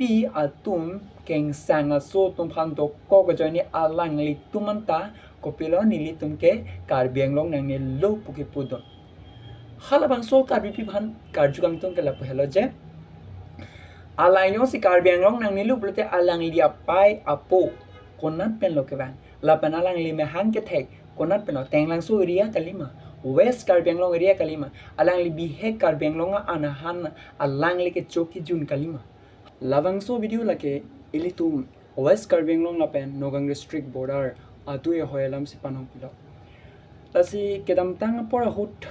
pi atum keng sang aso tum phan to ko ko join ni alang li tumanta ko pilo ni li tum ke karbiang long nang ni lo puki pudon halabang so karbi pi phan karjukang tum ke la hello je alang yo si karbiang long nang ni lu blote alang li apai apo konat pen lo ke ban la pan alang li me han ke thek konat pen lo teng lang so ria kalima West Karbiang Long area kalima alang li bihek Karbiang Long anahan alang li ke choki jun kalima Lavangso video lake ilitum West Karbiang Long lapen Nogang district border atu ye hoyalam si panong pilo tasi kedam tang pora hut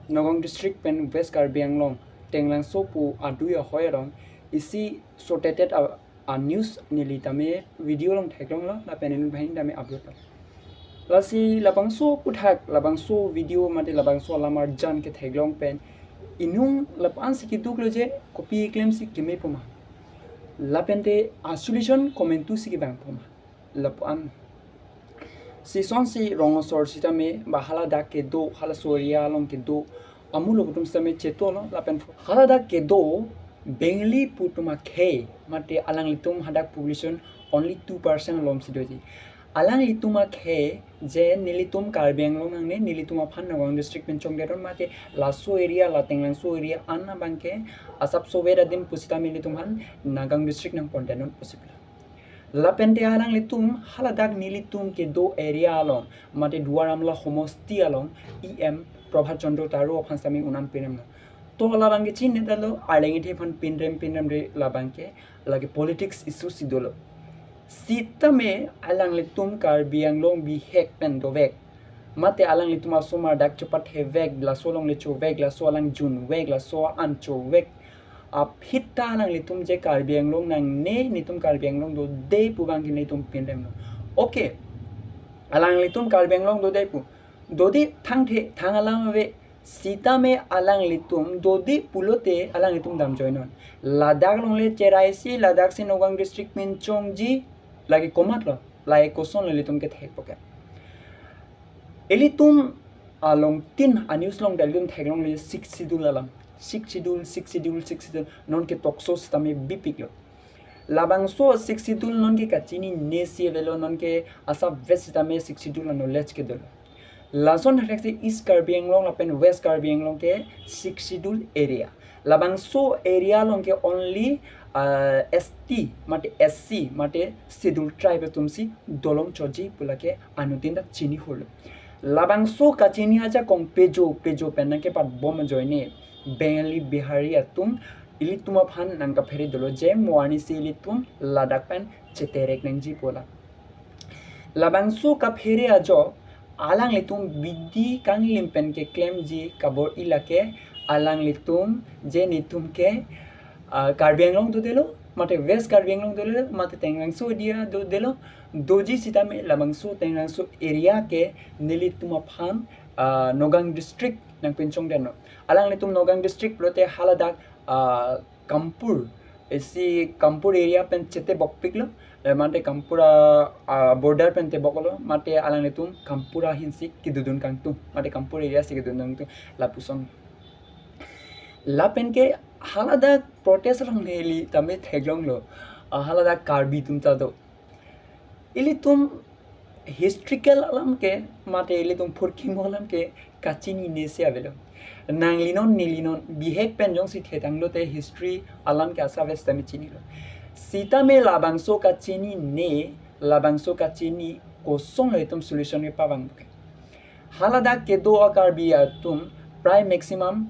Nogang district pen West Karbiang Long tenglang so pu atu ye hoyarong isi sorted a news nili tame video long thaklong la lapen in bhain tame upload lasi labangso puthak labangso video mate labangso lamar jan ke thaglong pen inung lapan sikituk loje copy claim si kime poma lapente solution comentu si bang poma lapan si son si rong sor si tame bahala dak ke do hala soria long ke do amulo kutum same cheto lo lapen hala dak ke do bengli putuma ke mate alang litum hadak publication only 2% lom si doji alang lituma khe je nilitum Karbiang Long nangne nilituma phan Nogang district penchong deron mate laso area la tenglang so area anna bangke asap so vera din pusita nilitum han Nagang district nang pondenon possible la pente alang litum haladak nilitum ke do area along mate duaramla homosti along em Prabhat Chandra taro phan sami unam penem to la bangke chin netalo alengi the phan pinrem re la bangke lage politics issue sidolo Sitame alang litum Karbiang Long bihek pen dovek mate alang litum asomar dak cepat hevek la solong lecho vek la so alang jun vek la so ancho vek hitta alang litum je Karbiang Long nang ne nitum Karbiang Long do de pubang ki nitum pindem no okay alang litum Karbiang Long do de pu dodi thang the thang alang ve Sitame alang litum dodi pulote alang litum dam joinon Ladakh long le cheraisi Ladakh se Nogang district min chongji lagi komat lo lai koson le litum ke thek poke elitum along tin news long dalum theglong le 6 schedule alam 6 schedule non ke toksos tame bipik lo labang so 6 schedule non ke kachini nesi velo non ke asa west tame 6 schedule knowledge ke dolo lason hakse East Karbiang Long apen West Karbiang Long ke 6 schedule area labang so area long ke only ST mate SC mate schedule tribe tumsi dolong choji pulake anutinda chini holo labang so kachini aja kong pejo penna ke pat bom joine Bengali Bihari atum ilituma phan nangka pheri dolo je moani si ilitum Ladakh pen cheterek nangji pola labang so ka pheri ajo alang litum bidi kang limpen ke claim ji kabor ilake alang litum je nitum ke Karbiang Long do delo mate West Karbiang Long do delo mate Tenglang so dia do delo doji sitame labang so Tenglang so area ke nilituma phan Nogang district nang penchong deno alang litum Nogang district plote haladak Kampur esi Kampur area pen chete bokpiklo mate Kampura border pen te bokolo mate alang litum Kampura hinsi kidudun kangtu mate Kampur area si kidudun tu lapuson lapen ke halada protest rong heli tame theglong lo halada Karbi tumta do ilitum historical alam ke mate ilitum phurkim alam ke kachini nese avelo nanglinon nilinon bihek penjong si thetanglo te history alam ke asa west tame chini lo sita me labangso kachini ne labangso kachini kosong itum solution ke pawang halada ke do Karbi atum prime maximum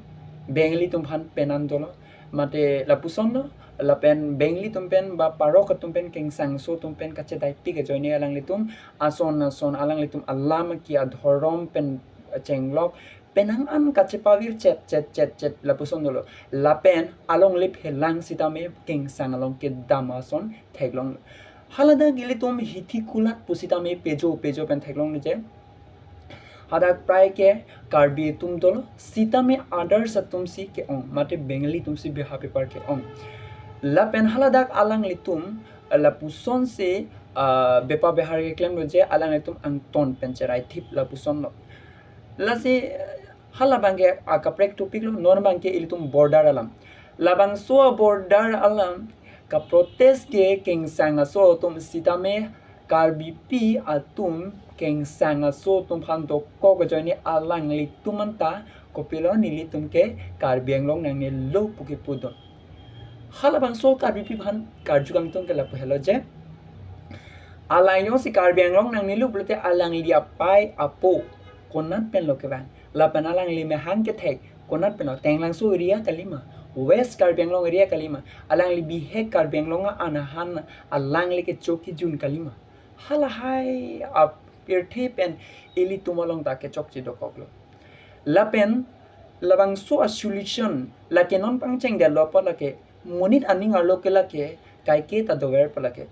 Bengali tumpan penandolo mate lapuson no lapen Bengali tumpen ba parok tumpen kengsang so tumpen kache daiti ke joine alang litum ason alang litum alam ki adhorom pen chenglok penang an kache pawir chet lapuson dolo lapen along lip helang sitame kengsang along ke damason theglong halada gilitum hitikulat pusitame pejo pen theglong je hadak prai ke Karbi tum dolo sita me others tumsi ke ong mate Bengali tumsi biha paper ke ong la pen haladak alang litum la puson se bepa behar ke claim lo je alang litum angton pencherai thip la puson lo la se hala bange akaprek topic lo non bange ilitum border alam labang so border alam ka protest ke keng sanga so tum sitame karbi pi atum keng sanga so tum phan to ko ga jani alang li tumanta kopilo nili tumke karbiang long nang ne lo puki pudon halabang so karbi pi phan karjugang tum ke la phelo je alaino si karbiang long nang nilu blote alang lia pai apo konat pen lo ke ban la panalang li me hang ke thek konat pen tenglang so area kalima west karbiang long area kalima alang li bihe karbiang long anahan alang li ke choki jun kalima hala hai ap pirthe pen eli tumalong ta ke chokchi do koklo lapen labang so a solution la ke non pang cheng de lo pa la ke monit aning arlo ke la ke kai ke ta dover pa la ke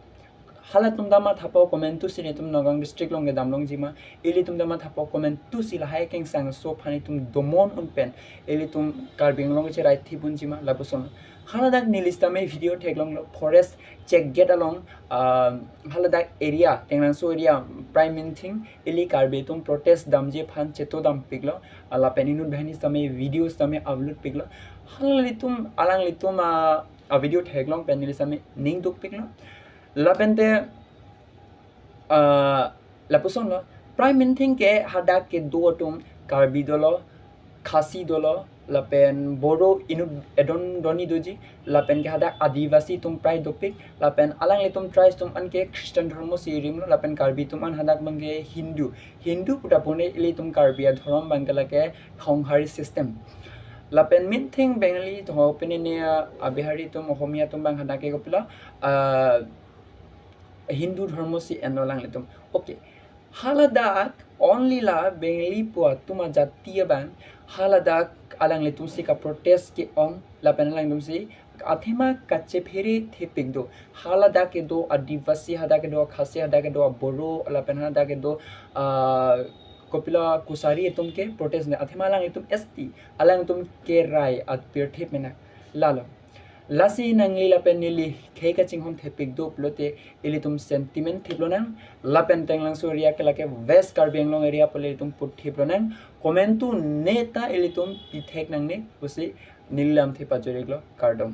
hala tum dama thapo comment tu sini tum Nagaon district long ge damlong jima eli tum dama thapo comment tu sila hai keng sang so phani tum domon un pen eli tum karbing long che right thibun jima labuson hala dak nilista me video theklong forest check get along hala dak area tenglang so area prime min thing eli karbe tum protest dam je phan cheto dam piglo ala peninu bhani same videos same upload piglo hala litum alang litum a video theklong pen nilista me ning duk piglo lapente lapuson lo prime min thing ke hada ke do tum karbi dolo khasi dolo lapen bodo inu edon doni doji lapen ke hada adivasi tum prai dopik lapen alang le tum tries tum an ke christian dharmo sirim lapen karbi tum an hadak bange hindu puta pone ile tum karbi dhorom bangala ke khonghari system lapen min thing bengali to opene ne abihari tum ohomia tum bang hada ke gopila Hindu dharmo si enolang letum okay haladak only la bengali po tuma jatiya ban haladak alang letum si ka protest ke on la penalang dum si athima kache pheri thepik do haladak ke do adivasi hada ke do khasi hada ke do boro la penada ke do kopila kusari etum ke protest ne athima alang letum st alang tum ke rai at per thep mena lalo lasi nangli lapen nili kheka chinghom thepik do plote elitum sentiment thiplonan lapen tenglang soria ke lake west karbiang long area pole tum put thiplonan commentu neta elitum pithek nangne usi nilam thipa joreglo kardom